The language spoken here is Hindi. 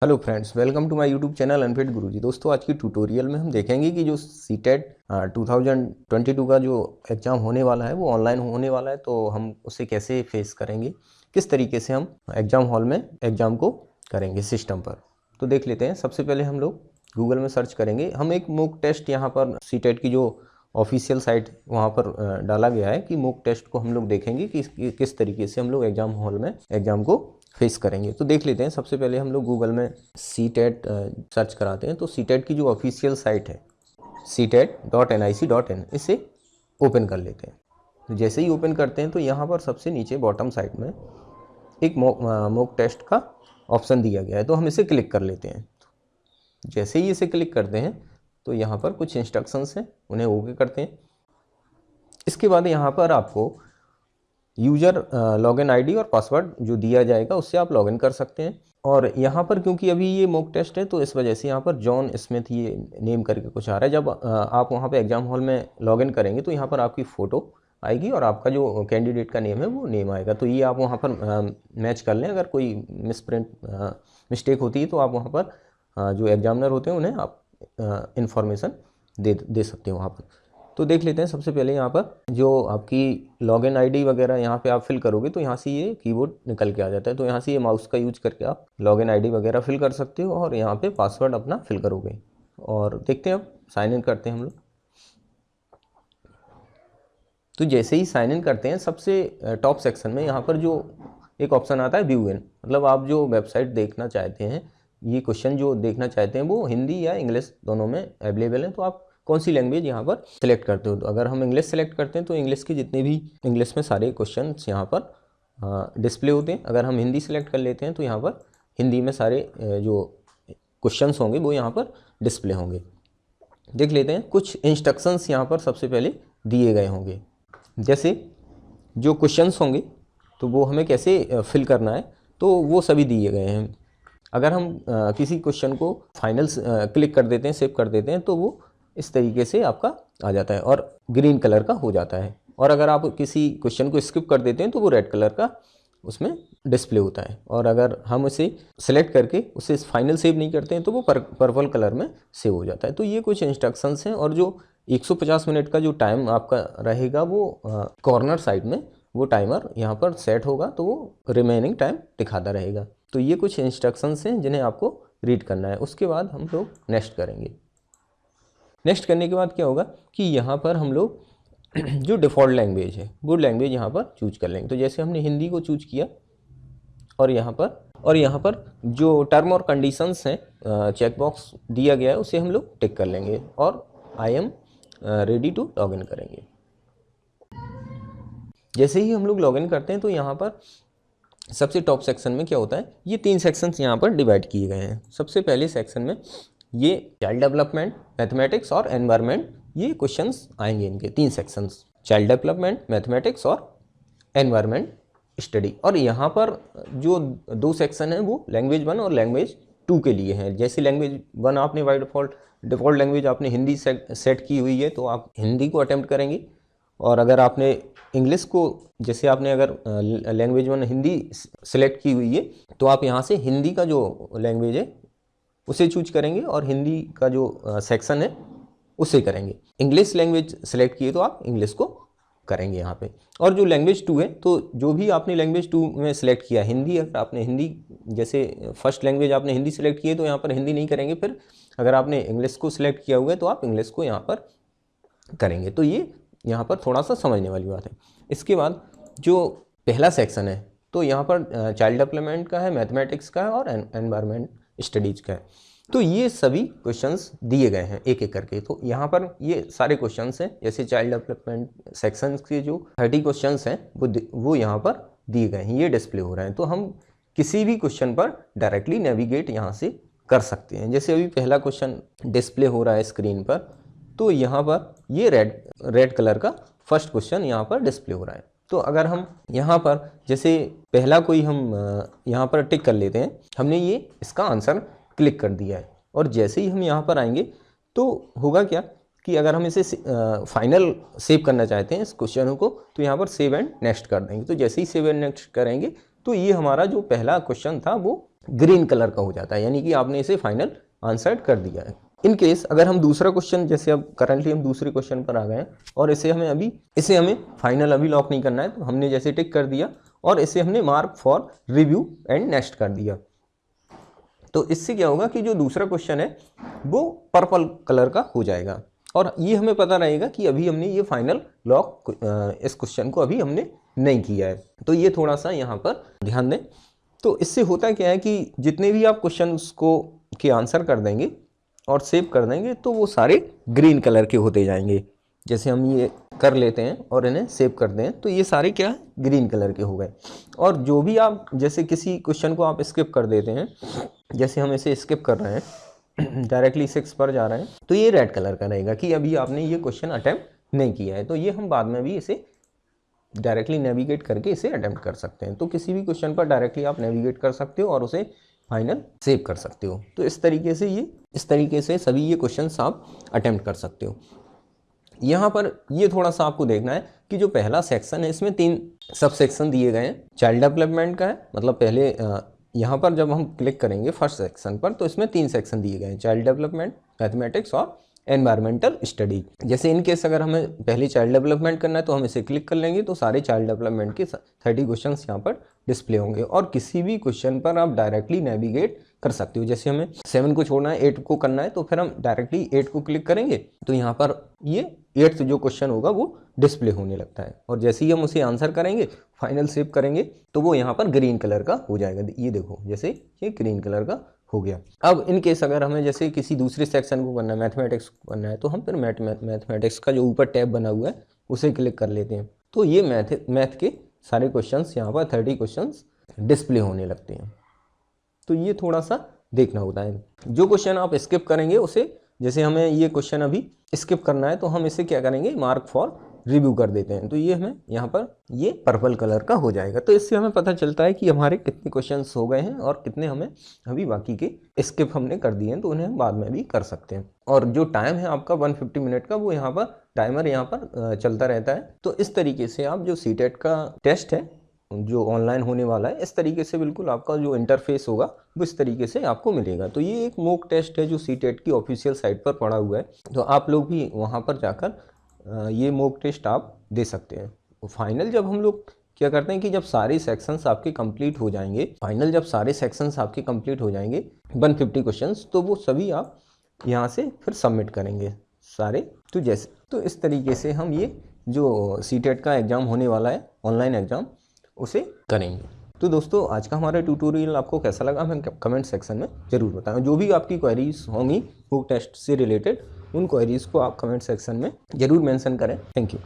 Hello friends, welcome to my YouTube channel unfit Guruji. दोस्तों, आज की ट्यूटोरियल में हम देखेंगे कि जो सीटेट 2022 का जो एग्ज़ाम होने वाला है वो ऑनलाइन होने वाला है, तो हम उसे कैसे फेस करेंगे, किस तरीके से हम एग्ज़ाम हॉल में एग्ज़ाम को करेंगे सिस्टम पर। तो देख लेते हैं। सबसे पहले हम लोग गूगल में सर्च करेंगे। हम एक मॉक टेस्ट यहाँ पर सीटेट की जो ऑफिशियल साइट वहाँ पर डाला गया है कि मॉक टेस्ट को हम लोग देखेंगे कि किस तरीके से हम लोग एग्ज़ाम हॉल में एग्ज़ाम को फेस करेंगे। तो देख लेते हैं। सबसे पहले हम लोग गूगल में सीटेट सर्च कराते हैं। तो सीटेट की जो ऑफिशियल साइट है ctet.nic.in, इसे ओपन कर लेते हैं। तो जैसे ही ओपन करते हैं तो यहाँ पर सबसे नीचे बॉटम साइड में एक मॉक टेस्ट का ऑप्शन दिया गया है, तो हम इसे क्लिक कर लेते हैं। जैसे ही इसे क्लिक करते हैं तो यहाँ पर कुछ इंस्ट्रक्शंस हैं, उन्हें ओके करते हैं। इसके बाद यहाँ पर आपको यूज़र लॉगिन आईडी और पासवर्ड जो दिया जाएगा उससे आप लॉगिन कर सकते हैं। और यहाँ पर क्योंकि अभी ये मॉक टेस्ट है तो इस वजह से यहाँ पर जॉन स्मिथ ये नेम करके कुछ आ रहा है। जब आप वहाँ पे एग्ज़ाम हॉल में लॉगिन करेंगे तो यहाँ पर आपकी फ़ोटो आएगी और आपका जो कैंडिडेट का नेम है वो नेम आएगा। तो ये आप वहाँ पर मैच कर लें। अगर कोई मिस्टेक होती है तो आप वहाँ पर जो एग्जामिनर होते हैं उन्हें आप इंफॉर्मेशन दे सकते हो वहाँ पर। तो देख लेते हैं। सबसे पहले यहाँ पर जो आपकी लॉगिन आईडी वगैरह यहाँ पे आप फिल करोगे तो यहाँ से ये कीबोर्ड निकल के आ जाता है। तो यहाँ से ये माउस का यूज करके आप लॉगिन आईडी वगैरह फिल कर सकते हो और यहाँ पे पासवर्ड अपना फिल करोगे। और देखते हैं, अब साइन इन करते हैं हम लोग। तो जैसे ही साइन इन करते हैं सबसे टॉप सेक्शन में यहाँ पर जो एक ऑप्शन आता है व्यू इन, मतलब आप जो वेबसाइट देखना चाहते हैं, ये क्वेश्चन जो देखना चाहते हैं वो हिंदी या इंग्लिश दोनों में अवेलेबल है। तो आप कौन सी लैंग्वेज यहाँ पर सिलेक्ट करते हो। तो अगर हम इंग्लिश सेलेक्ट करते हैं तो इंग्लिश के जितने भी इंग्लिश में सारे क्वेश्चन यहाँ पर डिस्प्ले होते हैं। अगर हम हिंदी सेलेक्ट कर लेते हैं तो यहाँ पर हिंदी में सारे जो क्वेश्चंस होंगे वो यहाँ पर डिस्प्ले होंगे। देख लेते हैं। कुछ इंस्ट्रक्शंस यहाँ पर सबसे पहले दिए गए होंगे, जैसे जो क्वेश्चंस होंगे तो वो हमें कैसे फिल करना है, तो वो सभी दिए गए हैं। अगर हम किसी क्वेश्चन को फाइनल क्लिक कर देते हैं, सेव कर देते हैं, तो वो इस तरीके से आपका आ जाता है और ग्रीन कलर का हो जाता है। और अगर आप किसी क्वेश्चन को स्किप कर देते हैं तो वो रेड कलर का उसमें डिस्प्ले होता है। और अगर हम उसे सेलेक्ट करके उसे फाइनल सेव नहीं करते हैं तो वो पर्पल कलर में सेव हो जाता है। तो ये कुछ इंस्ट्रक्शंस हैं। और जो 150 मिनट का जो टाइम आपका रहेगा वो कॉर्नर साइड में वो टाइमर यहाँ पर सेट होगा, तो वो रिमेनिंग टाइम दिखाता रहेगा। तो ये कुछ इंस्ट्रक्शंस हैं जिन्हें आपको रीड करना है। उसके बाद हम लोग नेक्स्ट करेंगे। नेक्स्ट करने के बाद क्या होगा कि यहाँ पर हम लोग जो डिफ़ॉल्ट लैंग्वेज है वो लैंग्वेज यहाँ पर चूज कर लेंगे। तो जैसे हमने हिंदी को चूज किया और यहाँ पर जो टर्म और कंडीशंस हैं चेकबॉक्स दिया गया है उसे हम लोग टिक कर लेंगे और I am ready to login करेंगे। जैसे ही हम लोग लॉगिन करते हैं तो यहाँ पर सबसे टॉप सेक्शन में क्या होता है, ये 3 सेक्शंस यहाँ पर डिवाइड किए गए हैं। सबसे पहले सेक्शन में ये चाइल्ड डेवलपमेंट, मैथमेटिक्स और एनवायरनमेंट, ये क्वेश्चंस आएंगे। इनके 3 सेक्शंस, चाइल्ड डेवलपमेंट, मैथमेटिक्स और एनवायरनमेंट स्टडी। और यहाँ पर जो 2 सेक्शन हैं वो लैंग्वेज 1 और लैंग्वेज 2 के लिए हैं। जैसे लैंग्वेज 1 आपने बाय डिफ़ॉल्ट लैंग्वेज आपने हिंदी सेट की हुई है तो आप हिंदी को अटैम्प्ट करेंगे। और अगर आपने इंग्लिश को, जैसे आपने अगर लैंग्वेज 1 हिंदी सेलेक्ट की हुई है तो आप यहाँ से हिंदी का जो लैंग्वेज है उसे चूज करेंगे और हिंदी का जो सेक्शन है उसे करेंगे। इंग्लिश लैंग्वेज सेलेक्ट किए तो आप इंग्लिश को करेंगे यहाँ पे। और जो लैंग्वेज 2 है तो जो भी आपने लैंग्वेज 2 में सेलेक्ट किया हिंदी, अगर आपने हिंदी जैसे फर्स्ट लैंग्वेज आपने हिंदी सेलेक्ट की है तो यहाँ पर हिंदी नहीं करेंगे। फिर अगर आपने इंग्लिश को सिलेक्ट किया हुआ है तो आप इंग्लिश को यहाँ पर करेंगे। तो ये यहाँ पर थोड़ा सा समझने वाली बात है। इसके बाद जो पहला सेक्शन है तो यहाँ पर चाइल्ड डेवलपमेंट का है, मैथमेटिक्स का है और एनवायरनमेंट स्टडीज़ का है। तो ये सभी क्वेश्चंस दिए गए हैं एक एक करके। तो यहाँ पर ये सारे क्वेश्चंस हैं। जैसे चाइल्ड डेवलपमेंट सेक्शंस के जो 30 क्वेश्चंस हैं वो यहाँ पर दिए गए हैं, ये डिस्प्ले हो रहे हैं। तो हम किसी भी क्वेश्चन पर डायरेक्टली नेविगेट यहाँ से कर सकते हैं। जैसे अभी पहला क्वेश्चन डिस्प्ले हो रहा है स्क्रीन पर, तो यहाँ पर ये रेड कलर का फर्स्ट क्वेश्चन यहाँ पर डिस्प्ले हो रहा है। तो अगर हम यहाँ पर जैसे पहला कोई हम यहाँ पर टिक कर लेते हैं, हमने ये इसका आंसर क्लिक कर दिया है। और जैसे ही हम यहाँ पर आएंगे तो होगा क्या कि अगर हम इसे फाइनल सेव करना चाहते हैं इस क्वेश्चन को तो यहाँ पर सेव एंड नेक्स्ट कर देंगे। तो जैसे ही सेव एंड नेक्स्ट करेंगे तो ये हमारा जो पहला क्वेश्चन था वो ग्रीन कलर का हो जाता है, यानी कि आपने इसे फाइनल आंसर कर दिया है। इन केस अगर हम दूसरा क्वेश्चन, जैसे अब करंटली हम दूसरे क्वेश्चन पर आ गए हैं और इसे हमें फाइनल अभी लॉक नहीं करना है, तो हमने जैसे टिक कर दिया और इसे हमने mark for review and next कर दिया, तो इससे क्या होगा कि जो दूसरा क्वेश्चन है वो पर्पल कलर का हो जाएगा और ये हमें पता रहेगा कि अभी हमने ये फाइनल लॉक इस क्वेश्चन को अभी हमने नहीं किया है। तो ये थोड़ा सा यहाँ पर ध्यान दें। तो इससे होता क्या है कि जितने भी आप क्वेश्चंस को के आंसर कर देंगे और सेव कर देंगे तो वो सारे ग्रीन कलर के होते जाएंगे। जैसे हम ये कर लेते हैं और इन्हें सेव करते हैं तो ये सारे क्या है, ग्रीन कलर के हो गए। और जो भी आप जैसे किसी क्वेश्चन को आप स्किप कर देते हैं, जैसे हम इसे स्किप कर रहे हैं डायरेक्टली 6 पर जा रहे हैं, तो ये रेड कलर का रहेगा कि अभी आपने ये क्वेश्चन अटेम्प्ट नहीं किया है। तो ये हम बाद में भी इसे डायरेक्टली नेविगेट करके इसे अटेम्प्ट कर सकते हैं। तो किसी भी क्वेश्चन पर डायरेक्टली आप नेविगेट कर सकते हो और उसे फाइनल सेव कर सकते हो। तो इस तरीके से सभी ये क्वेश्चंस आप अटेम्प्ट कर सकते हो। यहाँ पर ये थोड़ा सा आपको देखना है कि जो पहला सेक्शन है इसमें 3 सब सेक्शन दिए गए हैं। चाइल्ड डेवलपमेंट का है, मतलब पहले यहाँ पर जब हम क्लिक करेंगे फर्स्ट सेक्शन पर तो इसमें 3 सेक्शन दिए गए हैं, चाइल्ड डेवलपमेंट, मैथमेटिक्स और एनवायरमेंटल स्टडी। जैसे इन केस अगर हमें पहले चाइल्ड डेवलपमेंट करना है तो हम इसे क्लिक कर लेंगे तो सारे चाइल्ड डेवलपमेंट के 30 क्वेश्चंस यहाँ पर डिस्प्ले होंगे और किसी भी क्वेश्चन पर आप डायरेक्टली नेविगेट कर सकते हो। जैसे हमें 7 को छोड़ना है, 8 को करना है, तो फिर हम डायरेक्टली 8 को क्लिक करेंगे तो यहाँ पर ये 8th जो क्वेश्चन होगा वो डिस्प्ले होने लगता है और जैसे ही हम उसे आंसर करेंगे, फाइनल सेव करेंगे तो वो यहाँ पर ग्रीन कलर का हो जाएगा। ये देखो जैसे ये ग्रीन कलर का हो गया। अब इन केस अगर हमें जैसे किसी दूसरे सेक्शन को करना है, मैथमेटिक्स को करना है, तो हम फिर मैथमेटिक्स का जो ऊपर टैब बना हुआ है उसे क्लिक कर लेते हैं तो ये मैथ के सारे क्वेश्चंस यहाँ पर 30 क्वेश्चंस डिस्प्ले होने लगते हैं। तो ये थोड़ा सा देखना होता है। जो क्वेश्चन आप स्किप करेंगे उसे, जैसे हमें ये क्वेश्चन अभी स्किप करना है तो हम इसे क्या करेंगे, मार्क फॉर रिव्यू कर देते हैं तो ये हमें यहाँ पर ये पर्पल कलर का हो जाएगा। तो इससे हमें पता चलता है कि हमारे कितने क्वेश्चंस हो गए हैं और कितने हमें अभी बाकी के स्किप हमने कर दिए हैं, तो उन्हें हम बाद में भी कर सकते हैं। और जो टाइम है आपका 150 मिनट का, वो यहाँ पर टाइमर यहाँ पर चलता रहता है। तो इस तरीके से आप जो सीटेट का टेस्ट है जो ऑनलाइन होने वाला है, इस तरीके से बिल्कुल आपका जो इंटरफेस होगा वो इस तरीके से आपको मिलेगा। तो ये एक मॉक टेस्ट है जो सीटेट की ऑफिशियल साइट पर पड़ा हुआ है, तो आप लोग भी वहाँ पर जाकर ये मॉक टेस्ट आप दे सकते हैं। तो फाइनल जब हम लोग क्या करते हैं कि जब सारे सेक्शंस आपके कंप्लीट हो जाएंगे, 150 क्वेश्चंस, तो वो सभी आप यहाँ से फिर सबमिट करेंगे सारे। तो जैसे तो इस तरीके से हम ये जो सीटेट का एग्ज़ाम होने वाला है, ऑनलाइन एग्ज़ाम, उसे करेंगे। तो दोस्तों आज का हमारा ट्यूटोरियल आपको कैसा लगा हमें कमेंट सेक्शन में ज़रूर बताएं। जो भी आपकी क्वेरीज होंगी मॉक टेस्ट से रिलेटेड, उन क्वेरीज को आप कमेंट सेक्शन में ज़रूर मेंशन करें। Thank you.